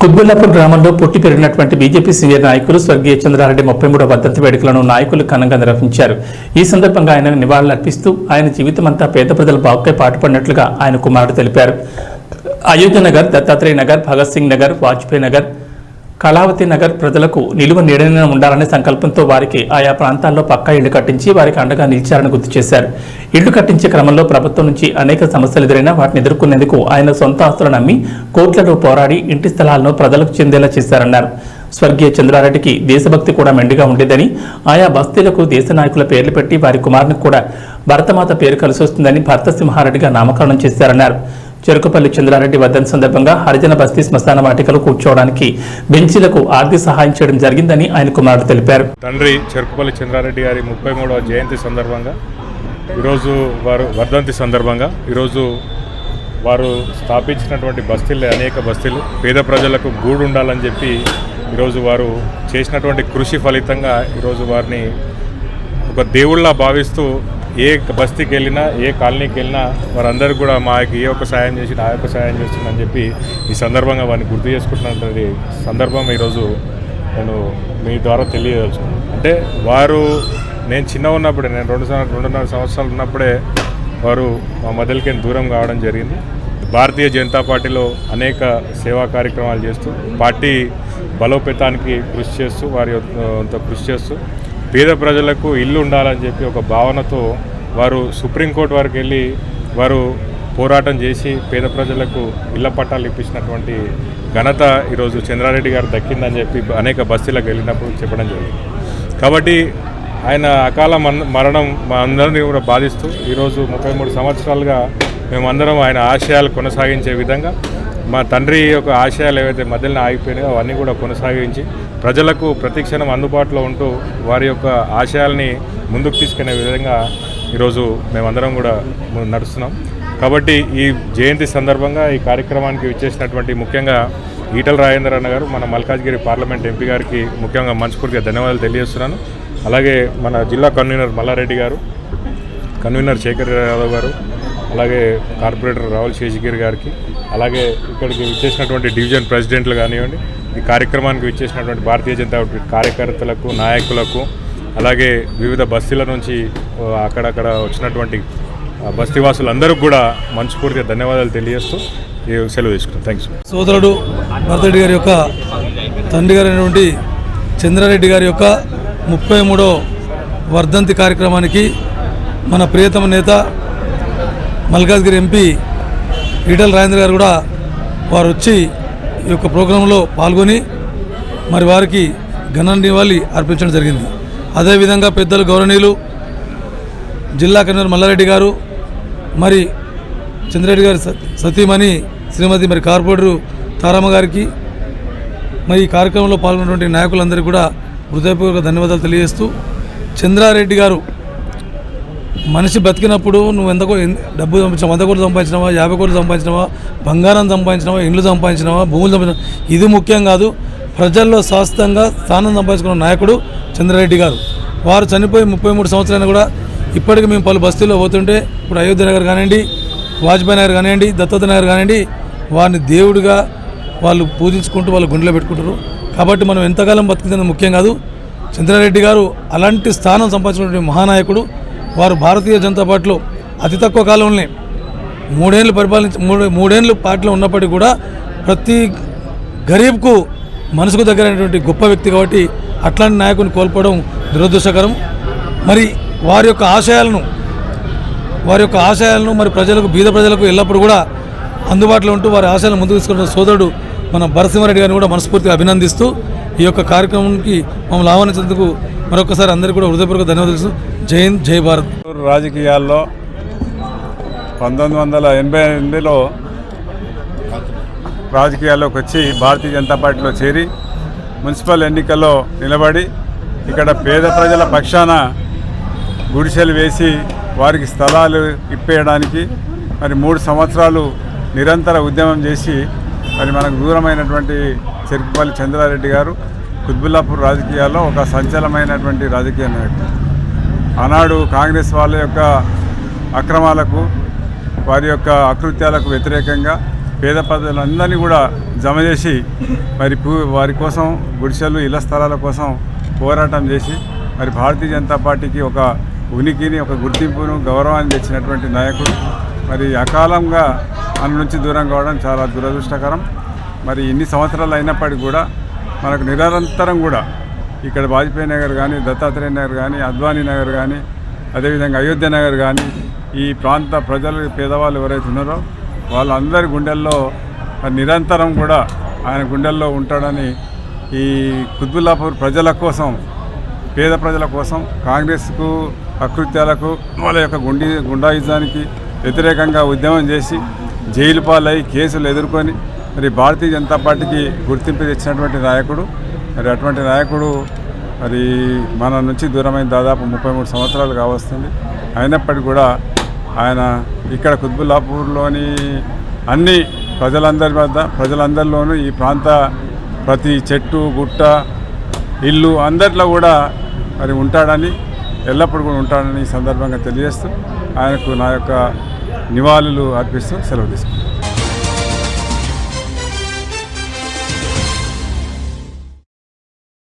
కుత్బుల్లాపూర్ గ్రామంలో పుట్టి పెరిగినటువంటి బీజేపీ సీనియర్ నాయకులు స్వర్గీయ చంద్రారెడ్డి 33వ వర్ధంతి వేడుకలను నాయకులు ఘనంగా నిర్వహించారు. ఈ సందర్భంగా ఆయన నివాళులర్పిస్తూ ఆయన జీవితమంతా పేద ప్రజల బాగుకై పాటుపడినట్లుగా ఆయన కుమారుడు తెలిపారు. అయోధ్య నగర్, దత్తాత్రేయ నగర్, భగత్ సింగ్ నగర్, వాజ్పేయి నగర్, కళావతి నగర్ ప్రజలకు నిలువ నీడన ఉండాలనే సంకల్పంతో వారికి ఆయా ప్రాంతాల్లో పక్కా ఇళ్లు కట్టించి వారికి అండగా నిలిచారని గుర్తు చేశారు. ఇళ్లు కట్టించే క్రమంలో ప్రభుత్వం నుంచి అనేక సమస్యలు ఎదురైనా వాటిని ఎదుర్కొనేందుకు ఆయన సొంత ఆస్తులను అమ్మి కోట్లలో పోరాడి ఇంటి స్థలాలను ప్రజలకు చెందేలా చేశారన్నారు. స్వర్గీయ చంద్రారెడ్డికి దేశభక్తి కూడా మెండుగా ఉండేదని, ఆయా బస్తీలకు దేశ నాయకుల పేర్లు పెట్టి వారి కుమారునికి కూడా భరతమాత పేరు కలిసొస్తుందని భరత సింహారెడ్డిగా నామకరణం చేశారన్నారు. చెరుకుపల్లి చంద్రారెడ్డి వర్ధంతి సందర్భంగా హరిజన బస్తీ శ్మశాన వాటికలు కూర్చోవడానికి బెంచీలకు ఆర్థిక సహాయం చేయడం జరిగిందని ఆయన కుమారుడు తెలిపారు. తండ్రి చెరుకుపల్లి చంద్రారెడ్డి గారి 33వ జయంతి సందర్భంగా ఈరోజు వారు వర్ధంతి సందర్భంగా ఈరోజు వారు స్థాపించినటువంటి బస్తీలు అనేక బస్తీలు పేద ప్రజలకు గూడు ఉండాలని చెప్పి ఈరోజు వారు చేసినటువంటి కృషి ఫలితంగా ఈరోజు వారిని ఒక దేవుళ్ళ భావిస్తూ ఏ బస్తీకి వెళ్ళినా ఏ కాలనీకి వెళ్ళినా వారందరూ కూడా మాకు ఏ ఒక్క సాయం చేసి ఆ యొక్క సాయం చేస్తుందని చెప్పి ఈ సందర్భంగా వారిని గుర్తు చేసుకుంటున్నటువంటి సందర్భం ఈరోజు నేను మీ ద్వారా తెలియదలుచుకున్నాను. అంటే వారు నేను చిన్న ఉన్నప్పుడే, నేను 2.5 సంవత్సరాలు ఉన్నప్పుడే వారు మా మధ్యలోకి దూరం కావడం జరిగింది. భారతీయ జనతా పార్టీలో అనేక సేవా కార్యక్రమాలు చేస్తూ పార్టీ బలోపేతానికి కృషి చేస్తూ వారి కృషి చేస్తూ పేద ప్రజలకు ఇల్లు ఉండాలని చెప్పి ఒక భావనతో వారు సుప్రీంకోర్టు వరకు వెళ్ళి వారు పోరాటం చేసి పేద ప్రజలకు ఇళ్ల పట్టాలు ఇప్పించినటువంటి ఘనత ఈరోజు చంద్రారెడ్డి గారు దక్కిందని చెప్పి అనేక బస్తీలకు వెళ్ళినప్పుడు చెప్పడం జరిగింది. కాబట్టి ఆయన అకాల మరణం మా అందరినీ కూడా బాధిస్తూ ఈరోజు 33 సంవత్సరాలుగా మేమందరం ఆయన ఆశయాలు కొనసాగించే విధంగా మా తండ్రి యొక్క ఆశయాలు ఏవైతే మధ్యలో ఆగిపోయినాయో అవన్నీ కూడా కొనసాగించి ప్రజలకు ప్రతిక్షణం అందుబాటులో ఉంటూ వారి యొక్క ఆశయాల్ని ముందుకు తీసుకునే విధంగా ఈరోజు మేమందరం కూడా నడుస్తున్నాం. కాబట్టి ఈ జయంతి సందర్భంగా ఈ కార్యక్రమానికి విచ్చేసినటువంటి ముఖ్యంగా ఈటల రాజేందర్ అన్న గారు, మన మల్కాజ్గిరి పార్లమెంట్ ఎంపీ గారికి ముఖ్యంగా మనస్ఫూర్తిగా ధన్యవాదాలు తెలియజేస్తున్నాను. అలాగే మన జిల్లా కన్వీనర్ మల్లారెడ్డి గారు, కన్వీనర్ శేఖర్ యాదవ్ గారు, అలాగే కార్పొరేటర్ రావుల్ శేషగిరి గారికి, అలాగే ఇక్కడికి విచ్చేసినటువంటి డివిజన్ ప్రెసిడెంట్లు కానివ్వండి, ఈ కార్యక్రమానికి విచ్చేసినటువంటి భారతీయ జనతా పార్టీ కార్యకర్తలకు, నాయకులకు, అలాగే వివిధ బస్తీల నుంచి అక్కడక్కడ వచ్చినటువంటి బస్తీవాసులందరికీ కూడా మనస్ఫూర్తిగా ధన్యవాదాలు తెలియజేస్తూ సెలవు తీసుకుంటాం. థ్యాంక్స్. సోదరుడు భరతరెడ్డి గారి యొక్క తండ్రి గారైనటువంటి చంద్రారెడ్డి గారి యొక్క 33వ వర్ధంతి కార్యక్రమానికి మన ప్రియతమ నేత మల్కాజ్గిరి ఎంపీ ఈటల రాజేంద్ర గారు కూడా వారు వచ్చి ఈ యొక్క ప్రోగ్రాంలో పాల్గొని మరి వారికి ఘన నివాళి అర్పించడం జరిగింది. అదేవిధంగా పెద్దలు గౌరవనీయులు జిల్లా కన్వీనర్ మల్లారెడ్డి గారు, మరి చంద్రారెడ్డి గారి సతీమణి శ్రీమతి మరి కార్పొరేటర్ తారమ్మ గారికి, మరి ఈ కార్యక్రమంలో పాల్గొన్నటువంటి నాయకులందరికీ కూడా హృదయపూర్వక ధన్యవాదాలు తెలియజేస్తూ, చంద్రారెడ్డి గారు మనిషి బతికినప్పుడు నువ్వు ఎంతకో డబ్బు సంపాదించావు, 100 కోట్లు సంపాదించినావా, 50 కోట్లు సంపాదించినావా, బంగారం సంపాదించినావా, ఇండ్లు సంపాదించినావా, భూములు సంపాదించినావా, ఇది ముఖ్యం కాదు. ప్రజల్లో శాశ్వతంగా స్థానం సంపాదించుకున్న నాయకుడు చంద్రారెడ్డి గారు. వారు చనిపోయి 33 సంవత్సరాలు కూడా ఇప్పటికీ మేము పలు బస్తీల్లో పోతుంటే, ఇప్పుడు అయోధ్య నగర్ కానివ్వండి, వాజ్పేయి నగర్ కానివ్వండి, దత్తాత్రేయ నగర్ కానివ్వండి, వారిని దేవుడిగా వాళ్ళు పూజించుకుంటూ వాళ్ళు గుండెలో పెట్టుకుంటారు. కాబట్టి మనం ఎంతకాలం బతుకుతుంది ముఖ్యం కాదు. చంద్రారెడ్డి గారు అలాంటి స్థానం సంపాదించినటువంటి మహానాయకుడు. వారు భారతీయ జనతా పార్టీలో అతి తక్కువ కాలంలోనే 3 ఏళ్ళు పరిపాలించి 3 ఏళ్ళు పార్టీలో ఉన్నప్పటికీ కూడా ప్రతి గరీబ్కు మనసుకు దగ్గరైనటువంటి గొప్ప వ్యక్తి. కాబట్టి అట్లాంటి నాయకుని కోల్పోవడం దురదృష్టకరం. మరి వారి యొక్క ఆశయాలను మరి ప్రజలకు, బీద ప్రజలకు ఎల్లప్పుడూ కూడా అందుబాటులో ఉంటూ వారి ఆశయాలను ముందుకు తీసుకున్న సోదరుడు మన భరసింహారెడ్డి గారిని కూడా మనస్ఫూర్తిగా అభినందిస్తూ ఈ యొక్క కార్యక్రమానికి మమ్మల్ని ఆహ్వానించేందుకు మరొకసారి అందరికీ కూడా హృదయపూర్వక ధన్యవాదాలు. జై హింద్, జై భారత్. రాజకీయాల్లో 1988లో రాజకీయాల్లోకి వచ్చి భారతీయ జనతా పార్టీలో చేరి మున్సిపల్ ఎన్నికల్లో నిలబడి ఇక్కడ పేద ప్రజల పక్షాన గుడిసెలు వేసి వారికి స్థలాలు ఇప్పేయడానికి మరి 3 సంవత్సరాలు నిరంతర ఉద్యమం చేసి మరి మనకు దూరమైనటువంటి చెరుకుపల్లి చంద్రారెడ్డి గారు కుత్బుల్లాపూర్ రాజకీయాల్లో ఒక సంచలనమైనటువంటి రాజకీయ నాయకుడు. ఆనాడు కాంగ్రెస్ వాళ్ళ యొక్క అక్రమాలకు, వారి యొక్క అకృత్యాలకు వ్యతిరేకంగా పేద ప్రజలందరినీ కూడా జమ చేసి మరి వారి కోసం గుడిసెలు ఇళ్ల స్థలాల కోసం పోరాటం చేసి మరి భారతీయ జనతా పార్టీకి ఒక ఉనికిని, ఒక గుర్తింపును, గౌరవాన్ని తెచ్చినటువంటి నాయకుడు. మరి అకాలంగా మన నుంచి దూరం కావడం చాలా దురదృష్టకరం. మరి ఇన్ని సంవత్సరాలు అయినప్పటికీ కూడా మనకు నిరంతరం కూడా ఇక్కడ వాజ్పేయి నగర్ కానీ, దత్తాత్రేయ నగర్ కానీ, అద్వానీ నగర్ కానీ, అదేవిధంగా అయోధ్య నగర్ కానీ ఈ ప్రాంత ప్రజలు, పేదవాళ్ళు ఎవరైతే ఉన్నారో వాళ్ళందరి గుండెల్లో నిరంతరం కూడా ఆయన గుండెల్లో ఉంటాడని ఈ కుత్బుల్లాపూర్ ప్రజల కోసం, పేద ప్రజల కోసం, కాంగ్రెస్కు అకృత్యాలకు, వాళ్ళ యొక్క గుండాయిజానికి వ్యతిరేకంగా ఉద్యమం చేసి జైలు పాలై కేసులు ఎదుర్కొని మరి భారతీయ జనతా పార్టీకి గుర్తింపు తెచ్చినటువంటి నాయకుడు. మరి అటువంటి నాయకుడు మరి మన నుంచి దూరమైన దాదాపు 33 సంవత్సరాలు కావస్తుంది. అయినప్పటికీ కూడా ఆయన ఇక్కడ కుత్బుల్లాపూర్లోని అన్ని ప్రజలందరిలోనూ ఈ ప్రాంత ప్రతి చెట్టు, గుట్ట, ఇల్లు అందరిలో కూడా మరి ఉంటాడని, ఎల్లప్పుడూ కూడా ఉంటాడని ఈ సందర్భంగా తెలియజేస్తూ ఆయనకు నా యొక్క నివాళులు అర్పిస్తూ సెలవు తీసుకుంటాను.